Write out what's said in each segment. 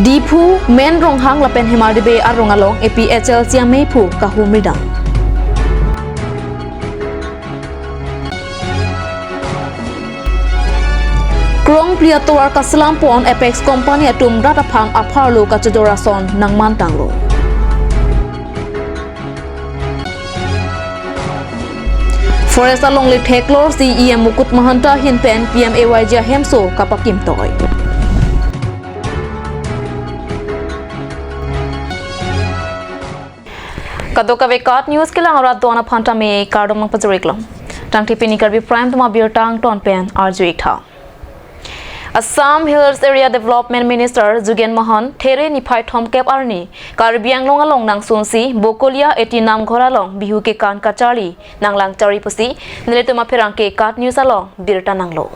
Dipu men rong hang lapen Himardibe arrongalong APHL Chiang Mei Phu Kahumridang Krong Priator Kaselampon Apex Company atum Ratapang Apharlo Kachadorason nang Mantanglo Forest along li Theklor si EM Mukut Mahanta Hinpen PMAY Hemso Kapakim Toy Kadoka Vekat News Kilang Arat Dona Phanta me Kardom ng Pazuriklam Tang Tipini Karbi Prime Tuma Bir Tang Ton Pen Arjuikha Assam Hills Area Development Minister Zugen Mohan There Niphai Thomkep Arni Karbi Anglong along nang Sunsi Bokolia eti nam ghoralong bihu ke kan kachari nang lang chari pusi niletuma pherang ke kat news along birta nanglo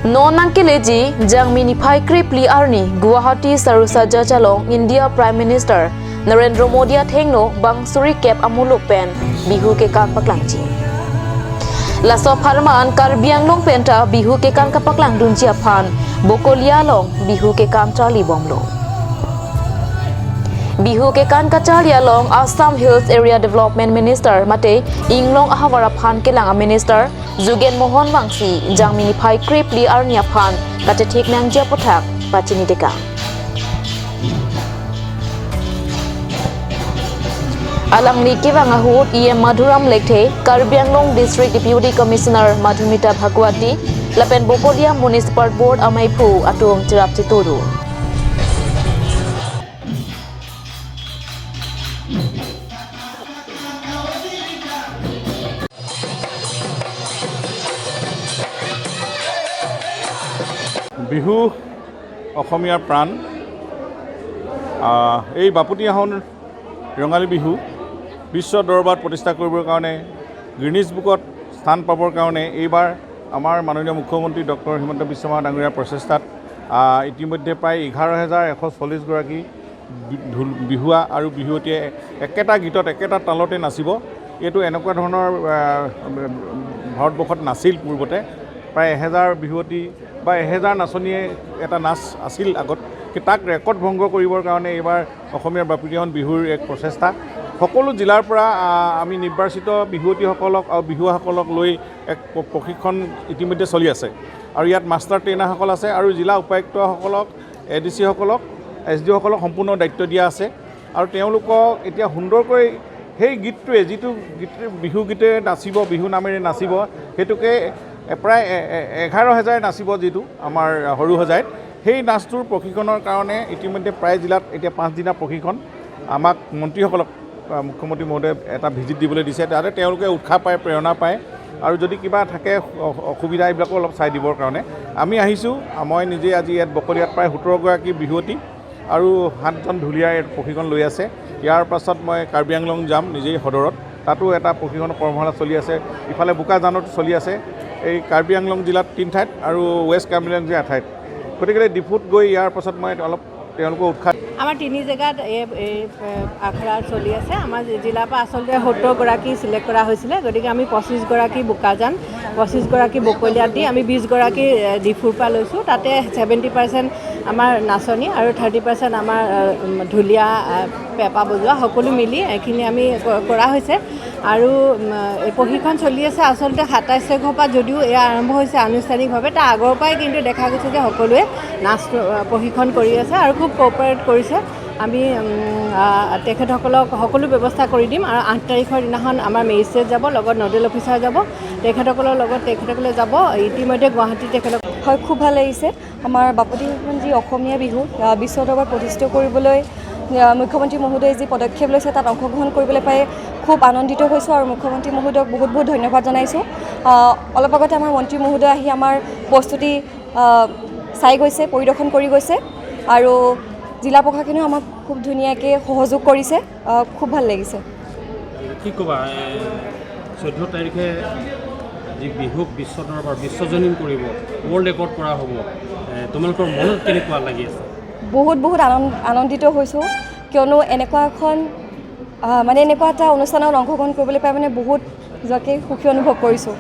Non Nankileji Jangmi Niphai Kripli Arni Guwahati Sarusaja Chalong India Prime Minister Narendra Modi Thengno bang suri kep amuluk pen bihu ke kan paklangji Laso Pharman Karbi Anglong penta bihu ke kan kapaklang dunjia phan Bokolia long bihu ke kan chali bomlo Bihu ke kan kachalia long Assam Hills Area Development Minister mate inglong ahawara phan ke lang Minister Zugen Mohan Wangsi Jangmi Niphai Kripli Arnia phan kate thik nang jia pothak pachini deka Alang ni kiwang ahut EM Madhuram Lekhe Karbi Anglong District Deputy Commissioner Madhumita Bhagwati Lapen Bokolia Municipal Board Amaipu atum tirap tituru Bihu Okhomiyar Pran এই বাপুতিহাহন ৰঙালী বিহু বিশ্ব দৰবাৰত প্ৰতিষ্ঠা কৰিবৰ কাৰণে Guinness বুকত স্থান পাবৰ কাৰণে এইবাৰ আমাৰ মাননীয় মুখ্যমন্ত্ৰী ডক্টৰ হিমন্ত বিশ্ব শৰ্মা ডাঙৰীয়াৰ প্ৰচেষ্টাত ইতিমধ্যে প্ৰায় 11,140 গৰাকী বিহুৱা আৰু বিহুৱতীয়ে একেটা গীতত একেটা তালতে নাচিব এইটো এনেকুৱা ধৰণৰ ভাৰতবৰ্ষত নাছিল পূৰ্বতে প্ৰায় 1000 বিহুৱতী বা 1000 নাচনীয়ে এটা নাচ আছিল আগত তাক ৰেকৰ্ড ভংগ কৰিবৰ কাৰণে এইবাৰ অসমীয়া বাপুতিহাহন বিহুৰ এক প্ৰচেষ্টা সকলো জিলাৰ পৰা আমি নিৰ্বাচিত বিহুৱতীসকলক আৰু বিহুৱাসকলক লৈ এক প্ৰশিক্ষণ ইতিমধ্যে চলি আছে আৰু ইয়াত মাষ্টাৰ ট্ৰেইনাৰসকল আছে আৰু জিলা উপায়ুক্তসকলক এডিচি সকলক এছডি সকলক সম্পূৰ্ণ দায়িত্ব দিয়া আছে আৰু তেওঁলোকক এতিয়া সুন্দৰকৈ সেই গীতটোৱে যিটো বিহু গীতে নাচিব বিহু নামেৰে নাচিব হেতুকে প্ৰায় 11,000 নাচিব যিটো আমাৰ সৰু সজাইত সেই নাচটোৰ প্ৰশিক্ষণৰ কাৰণে ইতিমধ্যে প্ৰায় জিলাত এতিয়া 5 দিনৰ প্ৰশিক্ষণ আমাক মন্ত্ৰীসকলক মুখ্যমন্ত্ৰী মহোদয়ে এটা ভিজিট দিবলৈ দিছে যাতে তেওঁলোকে উৎসাহ পায় প্ৰেৰণা পায় আৰু যদি কিবা থাকে অসুবিধা এইবিলাকো অলপ চাই দিবৰ কাৰণে আমি আহিছোঁ মই নিজে আজি ইয়াত বকলিয়াত প্ৰায় 17 গৰাকী বিহুৱতী আৰু 7জন ঢুলীয়াৰ প্ৰশিক্ষণ লৈ আছে ইয়াৰ পাছত মই কাৰ্বি আংলং যাম নিজেই সদৰত তাতো এটা প্ৰশিক্ষণ কৰ্মশালা চলি আছে ইফালে বোকাজানতো চলি আছে এই কাৰ্বি আংলং জিলাত 3 ঠাইত আৰু ৱেষ্ট কাৰ্বি আংলং জিলাত 8 ঠাইত গতিকে ডিপুত গৈ ইয়াৰ পাছত মই অলপ তেওঁলোকক উৎসাহ আমাৰ 3 জেগাত এই আখৰা চলি আছে আমাৰ জিলাৰ পৰা আচলতে 70 গৰাকী সিলেক্ট কৰা হৈছিলে গতিকে আমি 25 গৰাকী বোকাজান 25 গৰাকী বকলিয়াত দি আমি 20 গৰাকী ডিফুৰ পৰা লৈছোঁ তাতে 70% আমাৰ নাচনী আৰু 30% আমাৰ ঢুলীয়া পেপা বজোৱা সকলো মিলি এইখিনি আমি কৰা হৈছে আৰু এই প্ৰশিক্ষণ চলি আছে আচলতে 27 তাৰিখৰ পৰা যদিও এয়া আৰম্ভ হৈছে আনুষ্ঠানিকভাৱে তাৰ আগৰ পৰাই কিন্তু দেখা গৈছে যে সকলোৱে নাচ প্ৰশিক্ষণ কৰি আছে আৰু খুব কোঅপাৰেট কৰিছে আমি তেখেতসকলক সকলো ব্যৱস্থা কৰি দিম আৰু 8 তাৰিখৰ দিনাখন আমাৰ মেজিষ্ট্ৰেট যাব লগত নডেল অফিচাৰ যাব তেখেতসকলৰ লগত তেখেতসকলে যাব ইতিমধ্যে গুৱাহাটী তেখেতক হয় খুব ভাল লাগিছে আমাৰ বাপুতিহাহন যি অসমীয়া বিহু বিশ্ব দৰবাৰত প্ৰতিষ্ঠা কৰিবলৈ মুখ্যমন্ত্ৰী মহোদয়ে যি পদক্ষেপ লৈছে তাত অংশগ্ৰহণ কৰিবলৈ পাই খুব আনন্দিত হৈছোঁ আৰু মুখ্যমন্ত্ৰী মহোদয়ক বহুত বহুত ধন্যবাদ জনাইছোঁ অলপ আগতে আমাৰ মন্ত্ৰী মহোদয় আহি আমাৰ প্ৰস্তুতি চাই গৈছে পৰিদৰ্শন কৰি গৈছে আৰু জিলা প্ৰশাসনেও আমাক খুব ধুনীয়াকৈ সহযোগ কৰিছে খুব ভাল লাগিছে কি ক'বা 14 তাৰিখে যি বিহুক বিশ্ব দৰবাৰ বিশ্বজনীন কৰিব ৱৰ্ল্ড ৰেকৰ্ড কৰা হ'ব তোমালোকৰ মনত কেনেকুৱা লাগি আছে বহুত বহুত আনন্দিত হৈছোঁ কিয়নো এনেকুৱা এখন মানে এনেকুৱা এটা অনুষ্ঠানত অংশগ্ৰহণ কৰিবলৈ পাই মানে বহুত নিজকে সুখী অনুভৱ কৰিছোঁ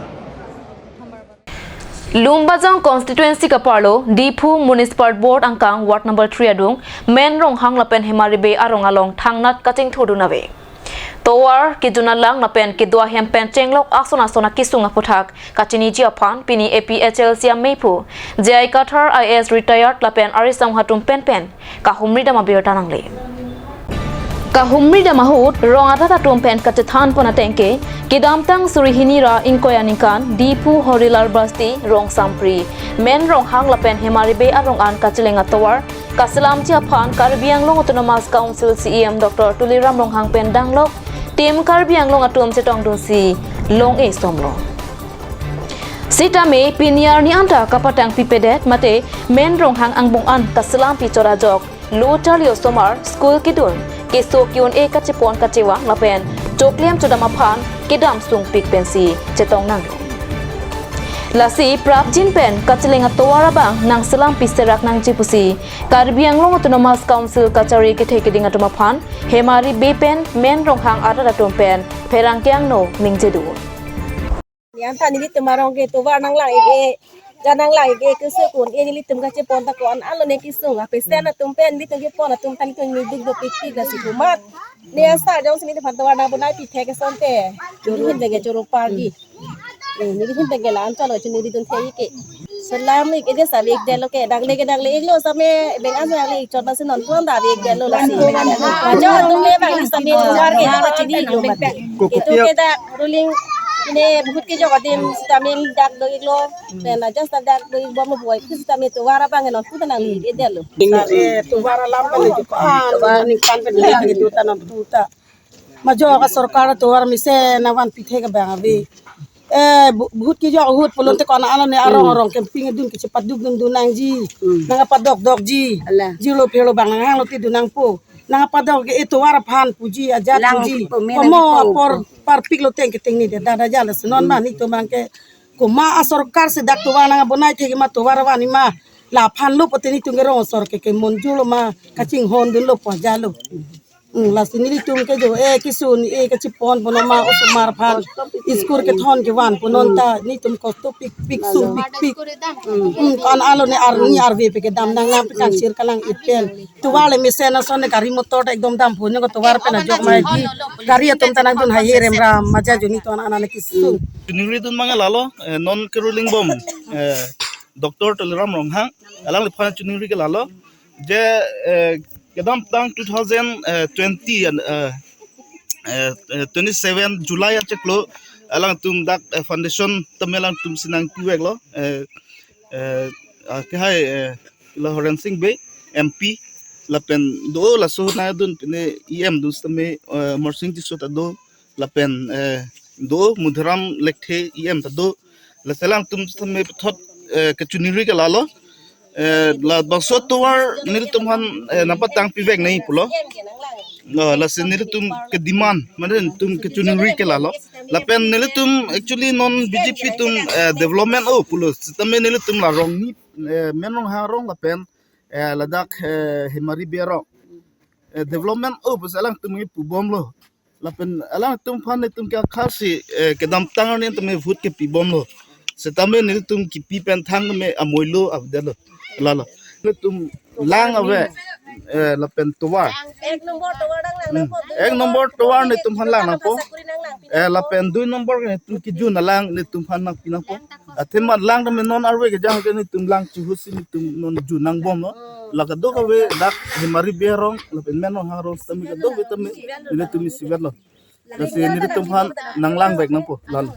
Lumbajang constituency kaparlo Dipu Municipal Board angkang Ward number 3 adung men rong hang lapen hemaribe arong along thangnat kaching thodunawe. Towar kijunalang napen kidwa hempen chenglok asona kisunga puthak kachini jiapan pini APHL sia mepu jai kathar IS retired lapen arisang hatum pen kahumri dama birtanangle. Kahumri da mahut rong atata tumpen katithan pona tengke kidamtang surihinira inkoyanikan Dipu Horilar Basti rong sampri men rong hang lapen hemaribe arong an kachilenga towar kasilam chiaphan Karbi Anglong Autonomous Council CEM Dr. Tuliram rong hang pen danglok tim Karbi Anglong atum setong dunsi long e somlo Sita me piniar ni anta kapatang pipedet mate men rong hang angbong an kasilam pichora jok Lotalio Somar School Kidun Keso kiun e kachipon kachewa lapen chokliam chodama phan kidam sung pik pensi chetong nang lasi prap jin pen kachilenga towara bang nang selam piserak nang jipusi Karbi Anglong Autonomous Council kachari ke thekiding atuma phan hemari be pen men rong hang ara tum pen perang kyang no mingjedu yan ta ni tumarong ke to nang lang e janang lang e ke se kun e ni tum ka che pon ta kon alo ne ki sunga pe sena tum pen ni tum ke pon tum tali tum ni dig do pikti da sikumat ne asa jong sini ta na bunai pi the ke sonte juru hin de juru pargi ni hin de ke lan chalo chini di tum thei ke salam ni ke sa ek de lo ke dagle ek lo same beng an sa le chot ba se non pon da ek de lo la si jo tum le ba ni same war ke ta chini lo mat ke to ke da ruling ini bukan kerja kadim stamil dak do iglo dan aja dak do iglo mo boy kis stamil to wara bangen on putan ali edelo to wara lam pale ko wara ni kan pe ni gitu tanan tuta majo ka sarkar to wara mise nawan pithe ka bangabe buhut kerja buhut pulun te kona ala ne arong camping dun ke cepat dun dunang ji nanga padok ji lo pelo bangang lo ti dunang po nanga padok itu wara phan puji aja puji komo par piklo tengke tengni de dada jala senon ma ni to mangke kuma asarkar se dak to wana bonai thegi ma to wara wani ma la phan lo poteni tungero sor ke monjulo ma kaching hon dun lo po jalo la sinili tum ke jo kisun kachipon bono ma usmar phan iskur ke thon ke wan ponon ta ni tum ko to pik su pik kan alo ne arve pe ke dam nang pe kan sir kalang ipel to wale mesena sonne gari motor ekdom dam phonyo ko to war pe na jok mai gi gari tum tanang dun hai rem ra maja joni to ana ne kisun Ningri dun mga lalo non keruling bom Dr. Tuliram Ronghang alang lipan ningri ke lalo je kedam tang 2020 and 27 July at cheklo alang tum dak foundation tamelang tum sinang tuwek lo ke hai lo Horen Singh Bay MP lapen do la so na dun ne em dun stame morsing ti sota do lapen do mudram lekhe em ta do la selang tum stame thot ke chuniri ke lalo la baksot towar nil tum han napat tang pivek nei pulo la senil tum ke demand manen tum ke chunuri ke lalo la pen nil tum actually non BJP tum development o pulo tame nil tum la rong ni menong ha rong la pen ladak hemari bero development o basalang tum pu bom lo la pen alang tum fan tum ke khasi ke dam tang ni tum vut ke pi bom lo setame nil tum ki pi pen thang me amoilo abdalo lalo tum lang ave la pen tuwa ek number tuwa ni tum han lang po la pen 2 number ni tum ki ju na lang ni tum han nak pinang po athema lang me non arwe ke jang ke ni tum lang chu husi ni tum non ju nang bom no la ka do ka we dak himari berong la pen men no haro tami ka do we tami ni tum si verlo la se ni tum han nang lang bek nang po lalo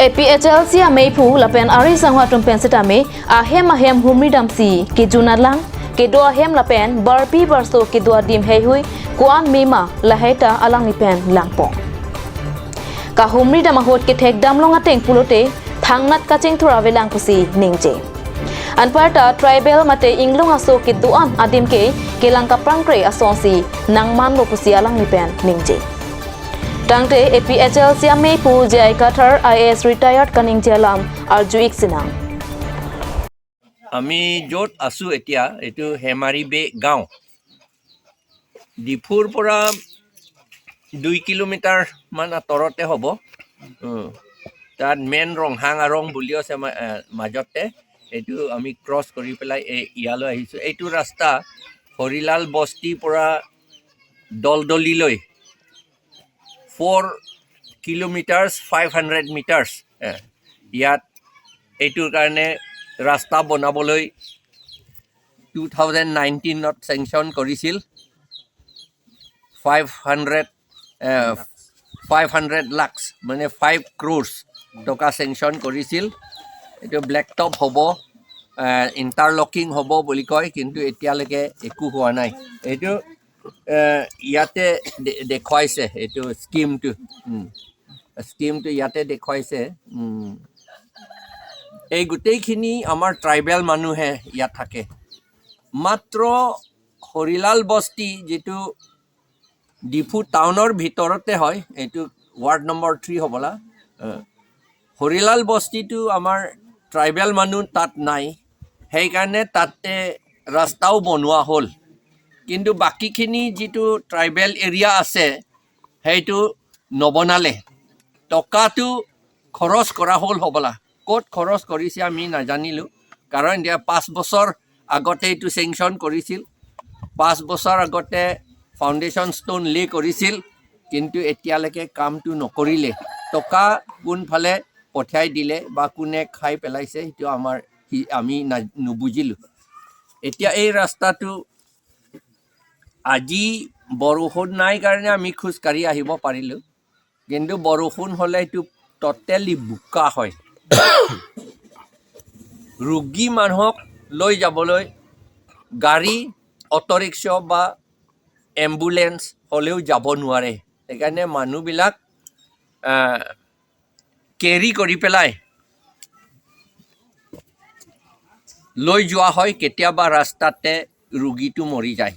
APHL sia meipu lapen ari sangwa tumpen sitame ahem humri damsi ke junalang ke do ahem lapen barpi barso ke do dim heihui kuan mema laheta alang ni pen langpong ka humri damahot ke thek damlonga teng pulote thangnat kaching thura velang pusi ningje anparta tribal mate inglong aso ke duan adim ke kelangka prangkre asonsi nangman lo pusi alang ni pen ningje Tangte APHL siam meipu jai kathar IS retired kaning jalam arjuik sinang আমি য'ত আছোঁ এতিয়া এইটো হেমাৰিবে গাঁও ডিফুৰ পৰা 2 কিলোমিটাৰমান আঁতৰতে হ'ব তাত মেইন ৰংহাং আৰং বুলিও আছে মাজতে এইটো আমি ক্ৰছ কৰি পেলাই ইয়ালৈ আহিছোঁ। এইটো ৰাস্তা হৰিলাল বস্তিৰ পৰা দলদলিলৈ 4 কিলোমিটাৰ্ছ 500 মিটাৰ্ছ ইয়াত এইটোৰ কাৰণে ৰাস্তা বনাবলৈ 2019ত চেংচন কৰিছিল 500 লাখ মানে 5 crores টকা চেংচন কৰিছিল। এইটো ব্লেক টপ হ'ব, ইণ্টাৰলকিং হ'ব বুলি কয়, কিন্তু এতিয়ালৈকে একো হোৱা নাই। এইটো ইয়াতে দেখুৱাইছে, এইটো স্কিমটো ইয়াতে দেখুৱাইছে। এই গোটেইখিনি আমাৰ ট্ৰাইবেল মানুহে ইয়াত থাকে। মাত্ৰ হৰিলাল বস্তি যিটো ডিফু টাউনৰ ভিতৰতে হয়, এইটো ৱাৰ্ড নম্বৰ 3 হ'বলা। হৰিলাল বস্তিটো আমাৰ ট্ৰাইবেল মানুহ তাত নাই, সেইকাৰণে তাতে ৰাস্তাও বনোৱা হ'ল। কিন্তু বাকীখিনি যিটো ট্ৰাইবেল এৰিয়া আছে সেইটো নবনালে। টকাটো খৰচ কৰা হ'ল হ'বলা, ক'ত খৰচ কৰিছে আমি নাজানিলোঁ, কাৰণ এতিয়া 5 বছৰ আগতে এইটো চেংচন কৰিছিল, 5 বছৰ আগতে ফাউণ্ডেশ্যন ষ্টোন লে কৰিছিল, কিন্তু এতিয়ালৈকে কামটো নকৰিলে। টকা কোনফালে পঠিয়াই দিলে বা কোনে খাই পেলাইছে সেইটো আমি নুবুজিলোঁ। এতিয়া এই ৰাস্তাটো আজি বৰষুণ নাই কাৰণে আমি খোজকাঢ়ি আহিব পাৰিলোঁ, কিন্তু বৰষুণ হ'লে এইটো ট'টেলি বোকা হয়। ৰোগী মানুহক লৈ যাবলৈ গাড়ী, অটো ৰিক্সা বা এম্বুলেঞ্চ হ'লেও যাব নোৱাৰে। সেইকাৰণে মানুহবিলাক কেৰি কৰি পেলাই লৈ যোৱা হয়, কেতিয়াবা ৰাস্তাতে ৰোগীটো মৰি যায়,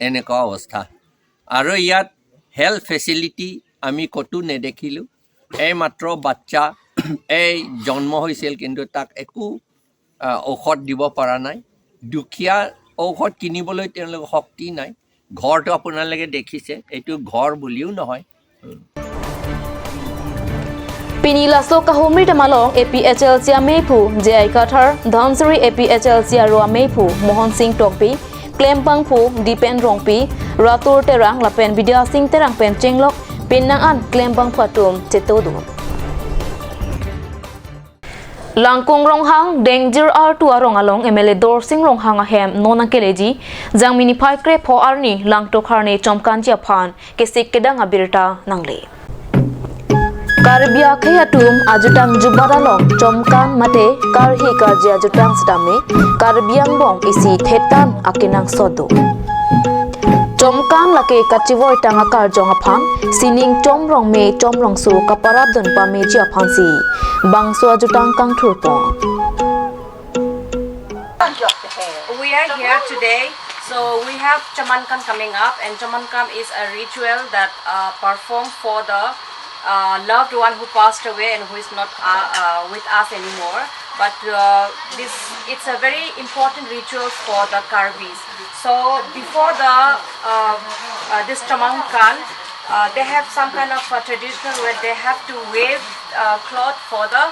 এনেকুৱা অৱস্থা। আৰু ইয়াত হেল্থ ফেচিলিটি আমি ক'তো নেদেখিলোঁ। এইমাত্ৰ বাচ্চা জন্ম হৈছিল, কিন্তু তাক একো ঔষধ দিব পৰা নাই। দুখীয়া ঔষধ কিনিবলৈ তেওঁলোকৰ শক্তি নাই। ঘৰটো আপোনালোকে দেখিছে, এইটো ঘৰ বুলিও নহয়। Pinilaso kahumri tamalong APHLC Amepu Jai Kathar Dhansuri APHLC Aro Amepu Mohan Singh Tokpi Klempang Pu Dipen Rongpi Ratur Terang Lapen Vidya Singh Terang Pen Chenglok Penangan Klempang Patum Cetodu Langkung Ronghang Danger R2 Arong Along MLA Dor Singh Ronghang Ahem Nona Keleji Jangmini Paikre Po Arni Langtokharne Chomkan Japan Kesik Kedang Abirta Nangle Karbi Akhayatum Ajutang Jubaralong Chomkan Mate Karhi Karja Ajutang Stame Karbiang Bong Isi Thetan Akinang Sodo Chomkan Lake Kachivoy Tangakar Jongapang Sining Chomrong Me Chomrong Su Kaparabdun Pame Japansi Bangso Ajutang Kang Turpong. We are here today, so we have Chamankan coming up, and Chamankan is a ritual that performed for the loved one who passed away and who is not with us anymore. But it's a very important ritual for the Karbis. So before this Chamankan, they have some kind of traditional where they have to wave cloth for the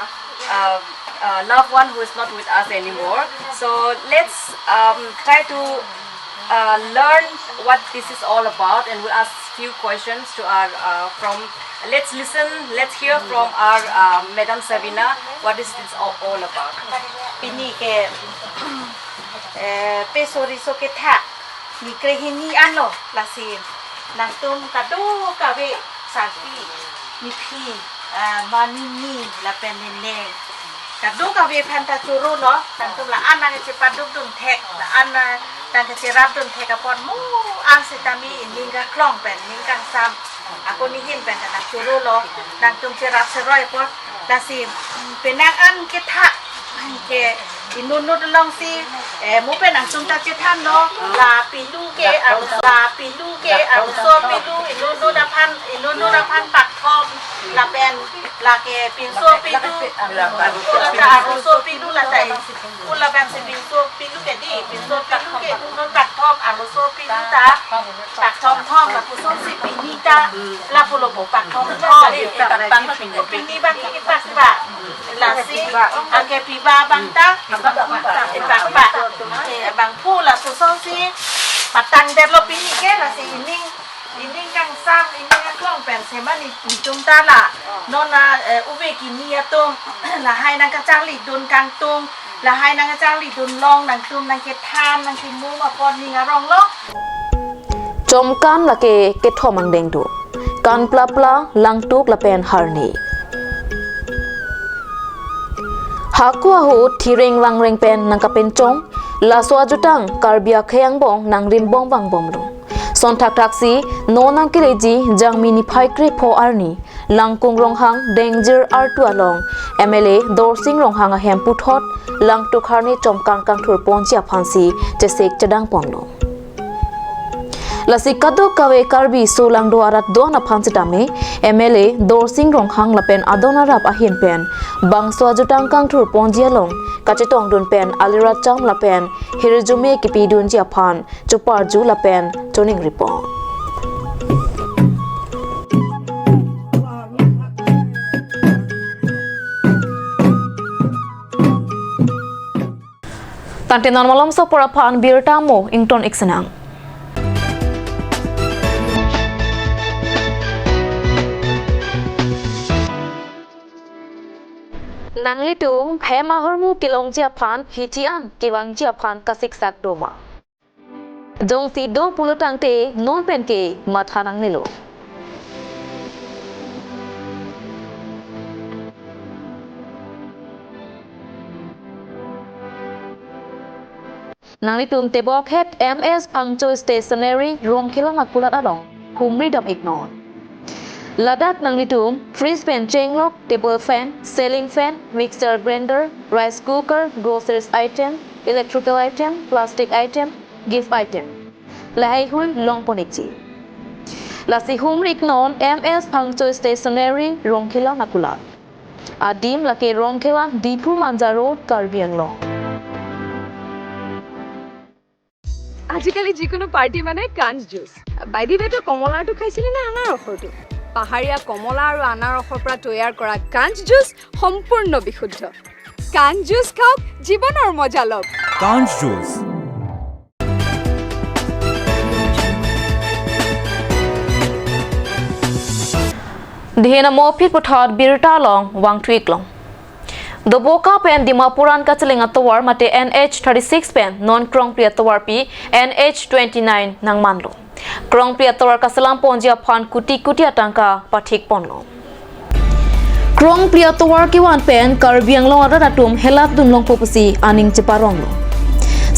loved one who is not with us anymore. So let's try to learn what this is all about, and we'll ask few questions to our let's listen, let's hear from our Madam Sabina, what is this all about. Pini ke pesori so ke tha ni krehini ano lasin nantum kado kabe sakti ni phi mani ni la penene kado kabe phanta churu no nantum la ana ke paduk dun thek la ana tan ke rap dun thek apon mu ang setami ninga klong pen ninga sam ako ni hin pen na churu lo nantum ke rap seroi pon lasin penang an ke tha ke inunut long si mu pen ang sumta ke than no la pindu ke ang so pindu inunut apan pak thom la pen la ke pinso pindu la ang so pindu la tai ula pen si pinso pindu ke di pinso pindu ke inunut pak thom ang so pindu ta pak thom la puso si pinita la pulo pak thom thom pang pini bang ki pas pak lasi ake piba bangta pak bang pu la tu song si patang develop ini ke lasi ini kang sam ini kang pen sema ni tung ta la nona ube kini ya tung la hai nang kacang li dun kang tung la hai nang kacang li dun long nang tum nang ke than nang ke mu ma pon ni ngarong lo Chom kan la ke thomang deng tu kan pla pla lang tuk la pen harni Hakua ho thireng wang reng pen nang ka pen chong la so ajutang karbia khayang bong nang rim bong bang bom lo son thak thak si no nang ki reji jang mini phai kre pho arni langkung rong hang danger artu along MLA dorsing rong hang a hem put hot lang tu kharni chom kang kang thur pon chia phansi che sek chadang pon lo Lasi kado kawe karbi solang do arat do na phansi tame MLA dorsing rong hang la pen adona rap a hin pen bang so ajutang kang thur pon jia long kachetong dun pen alira cham la pen hirjume ki pi dun jia phan chupar ju la pen choning report Tante normalom so pora phan birta mo ington iksenang Nangli tung hema hormu kilong jia phan hitian kiwang jia phan kasik sak doma Jong si do pulutang te non pen ke mathanang nilo Nangli tung te bok het MS Pangcho Stationery rong kilong akulat along humri dam ignore Ladak nang litum, freeze pan chain lock, table fan, ceiling fan, mixer grinder, rice cooker, groceries item, electrical item, plastic item, gift item. Lahai hun long ponichi. Lasi hum rik non MS Pangcho Stationery Rongkila Nakulat. Adim laki Rongkila Dipu Manja Road Karbi Anglong. আজিকালি যিকোনো party মানে কাঞ্চ juice বাইদি বেটো কমলাটো খাইছিলি না আনাৰ ৰসটো পাহাৰীয়া কমলা আৰু আনাৰ ৰসৰ পৰা তৈয়াৰ কৰা কাঞ্চ জুচ সম্পূৰ্ণ বিশুদ্ধ কাঞ্চ জুচ খাওক জীৱনৰ মজা লওক কাঞ্চ juice Dihena mo phit puthot birta long wang tweak long Doboka pen Dimapuran kacheling atawar mate NH36 pen non krong pri atawar pi NH29 nang manlo krong pri atawar kasalam ponjia phan kuti kuti atangka pathik ponlo krong pri atawar ki wan pen karbiang long ara datum helat dun long popusi aning cheparong lo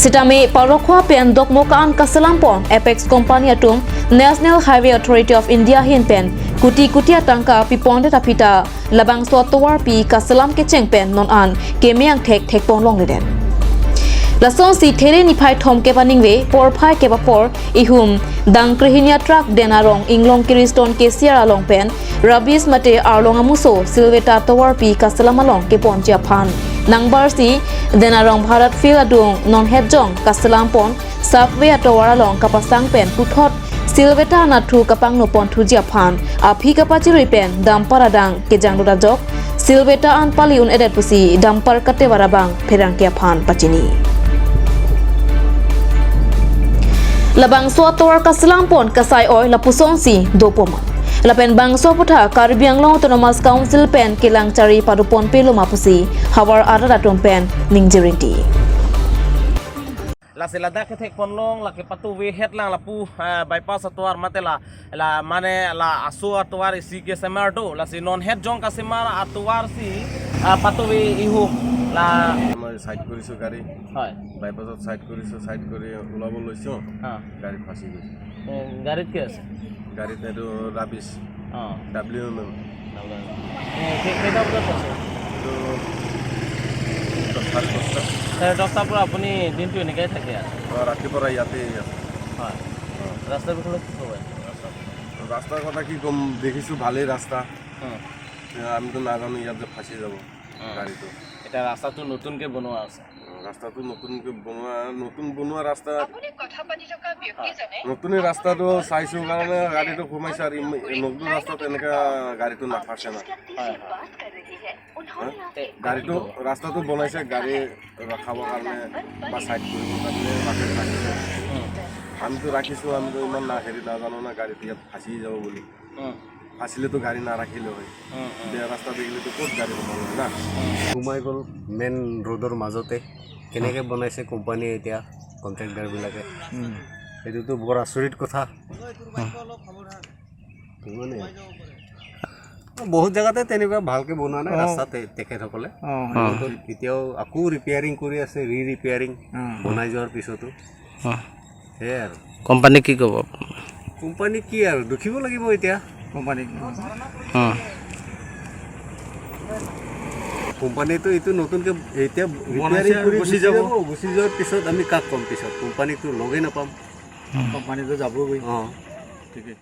Sitame parokwa pen dokmokan kasalam pon Apex company atum National Highway Authority of India hin pen kuti kuti atangka pi ponde tapita labang so towar pi kasalam ke cheng pen non an ke meang thek pon long den Lason si there ni phai thom ke paning we por phai ke ba por ihum dang krihinia truck denarong inglong kiriston ke siara long pen rabis mate arlong amuso silveta towar pi kasalam along ke pon chia phan nangbar si denarong bharat fil adung non hejong kasalam pon subway towar along kapasang pen puthot Silveta nathu kapang no pon thujia phan aphi kapachiri pen dampar adang ke jangdora jok Silveta an paliun edet pusi dampar kate warabang pherang kia phan pachini Labang so tor kasalam pon kasai oi lapusong si dopoma Lapen bang so putha Karbiang Long Autonomous Council pen kilang chari padupon pelo mapusi hawar aradatum pen ningjirinti La selada ke thek ponlong la ke patu we het lang la pu bypass atwar matela la mane la asu atwar isi ke semardo la si non het jong ka semar atwar si patu we ihu la মই side কৰিছো গাড়ী হয় বাইপাছত side কৰি ওলাব লৈছো গাড়ী ফাঁচি গৈছে গাড়ীত কি আছে গাড়ীত এইটো ৰাবিছ WM কেইটা বজাত আছে এইটো 10টাৰ পৰা আপুনি দিনটো এনেকৈ থাকে ৰাতিপুৱা ইয়াতে আছে হয় ৰাস্তাৰ বিষয়ে কি ক'ব ৰাস্তাৰ কথা কি ক'ম দেখিছোঁ ভালেই ৰাস্তা আমিতো নাজানো ইয়াত যে ফাঁচি যাব গাড়ীটো এতিয়া ৰাস্তাটো নতুনকৈ বনোৱা আছে ৰাস্তাটো নতুনকৈ বনোৱা ৰাস্তা নতুন ৰাস্তাটো চাইছোঁ কাৰণে গাড়ীটো সোমাইছে আৰু নতুন ৰাস্তাত এনেকুৱা গাড়ীটো নাফাচে না গাড়ীটো ৰাস্তাটো বনাইছে গাড়ী ৰখাবৰ কাৰণে বা চাইড কৰিবৰ কাৰণে ৰাখিছে আমিতো ৰাখিছোঁ আমিতো ইমান হেৰি নাজানো না গাড়ীটো ইয়াত ফাঁচি যাব বুলি ফাঁচিলেতো গাড়ী নাৰাখিলে হয় বেয়া ৰাস্তা দেখিলেতো ক'ত গাড়ী সোমাব না সোমাই গ'ল মেইন ৰোডৰ মাজতে কেনেকৈ বনাইছে কোম্পানীয়ে এতিয়া কণ্ট্ৰেক্টাৰবিলাকে এইটোতো বৰ আচৰিত কথা মানে বহুত জেগাতে তেনেকুৱা ভালকৈ বনোৱা নাই ৰাস্তা তেখেতসকলে এতিয়াও আকৌ ৰিপেয়াৰিং কৰি আছে ৰিপেয়াৰিং বনাই যোৱাৰ পিছতো সেয়াই আৰু কোম্পানী কি ক'ব কোম্পানী কি আৰু দুখিব লাগিব এতিয়া কোম্পানীটো এইটো নতুনকৈ এতিয়া ৰিপেয়াৰিং কৰি গুচি যোৱাৰ পিছত আমি কাক ক'ম পিছত কোম্পানীটো লগেই নাপাম কোম্পানীটো যাবগৈ ঠিকেই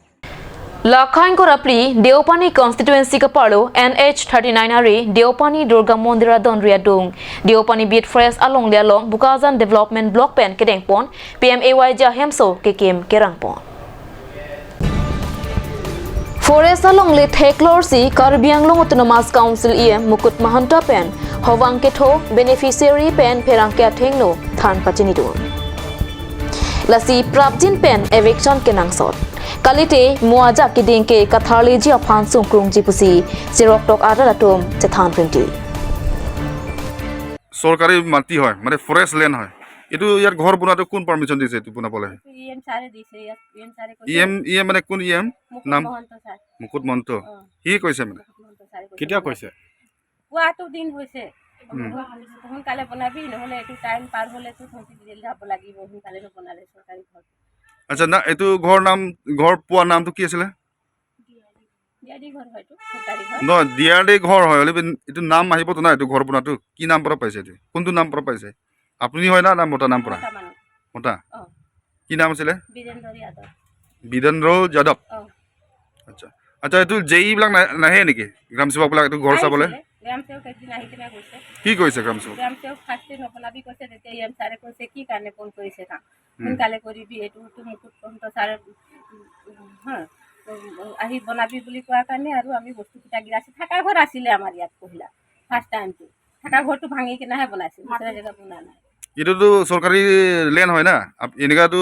Lakhain Korapli, Deopani constituency Kapalo, NH39 Ari, Deopani Durga Mondira Donria Dung, Deopani Beat Fresh along Lialong, Bukazan Development Block Pen Kedengpon, PMAY Jahemso, Kekim Kerangpon. Forest along Lit Heklorsi, Karbi Autonomous Council EM, Mukut Mahanta Pen, Hovang Keto, Beneficiary Pen Perangkia Tengno, Than Pachinidun. Lasi Prabjin Pen, Eviction Kenangsot. Kalite muaja kidingke katharli ji aphan sungkrung ji pusi sirok tok adalatum chethan printi সরকারি মাটি হয় মানে forest land হয় এটো ইয়ার ঘর বনাতে কোন permission দিছে এটো বনাবলে ইএম সারে দিছে ইএম সারে ইএম মানে কোন ইএম নাম মুকুট মন্ত কি কইছে মানে কেতিয়া কৈছে পুৱাটো দিন হৈছে সোনকালে বনাবি নহলে এইটো টাইম পাৰ হলেতো জেল যাব লাগিব সোনকালে বনালে চৰকাৰী ঘৰ আচ্ছা না এটো ঘৰ পোৱা নামটো কি আছিল দিয়াদি ঘৰ হয়তো চৰকাৰী ঘৰ ন দিয়াদি ঘর হয় হলে এটো নাম আহিব তো না এটো ঘর বনাটো কি নাম পৰা পাইছে এটো কোনটো নাম পৰা পাইছে আপুনি হয় না মটা নাম পৰা মটা কি নাম আছিল বীৰেন্দ্ৰ যাদৱ আচ্ছা আচ্ছা এটো জেই বিলাক নাহে নেকি গ্ৰাম সেৱক বিলাক এটো ঘৰ চাবলে গ্ৰাম সেৱক একদিন আহি কিনে কৈছে কি কৈছে গ্ৰাম সেৱক ফাৰ্ষ্টে নবনাবি কৈছে তেতিয়া এম ছাৰে কৈছে কি কাৰণে ফোন কৰিছে কাম সোনকালে কৰিবি এইটো মুকুট মন্ত ছাৰে আহি বনাবি বুলি কোৱাৰ কাৰণে আৰু আমি বস্তুকেইটা গিৰাইছোঁ থাকা ঘৰ আছিলে আমাৰ ইয়াত পহিলা ফাৰ্ষ্ট টাইমটো থাকা ঘৰটো ভাঙি কিনেহে বনাইছে দুসৰা জেগা বনা নাই এটোতো সরকারি লেন হয় না এনেকাটো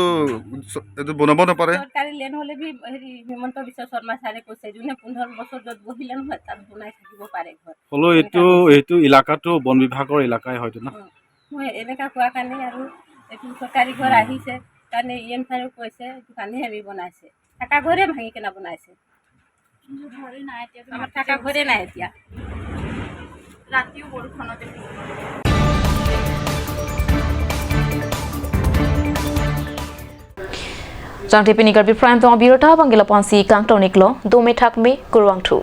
এটো বনাব নপারে সরকারি লেন হলে বি হেৰি হিমন্ত বিশ্ব শৰ্মা ছাৰে কৈছে যোনে 15 বছৰ যত বহিলে নহয় তাত বনাই থাকিব পাৰে ঘৰ হলো এইটো ইলাকাটো বন বিভাগৰ ইলাকাই হয়তো না মই এনেকা কোৱা কাৰণে আৰু এইটো সৰকাৰি ঘৰ আহিছে কাৰণে ইএম ছাৰে কৈছে এইটো কাৰণে আমি বনাইছে থাকা ঘৰে ভাঙি কেনে বনাইছে ঘৰে নাই এতিয়া আমাৰ থাকা ঘৰে নাই এতিয়া ৰাতিও বৰষুণতে Jang Tipi Karbi Prime Tong Birota Bangila Ponsi Kang Toniklo, Dome Takme, Kurwang Tu.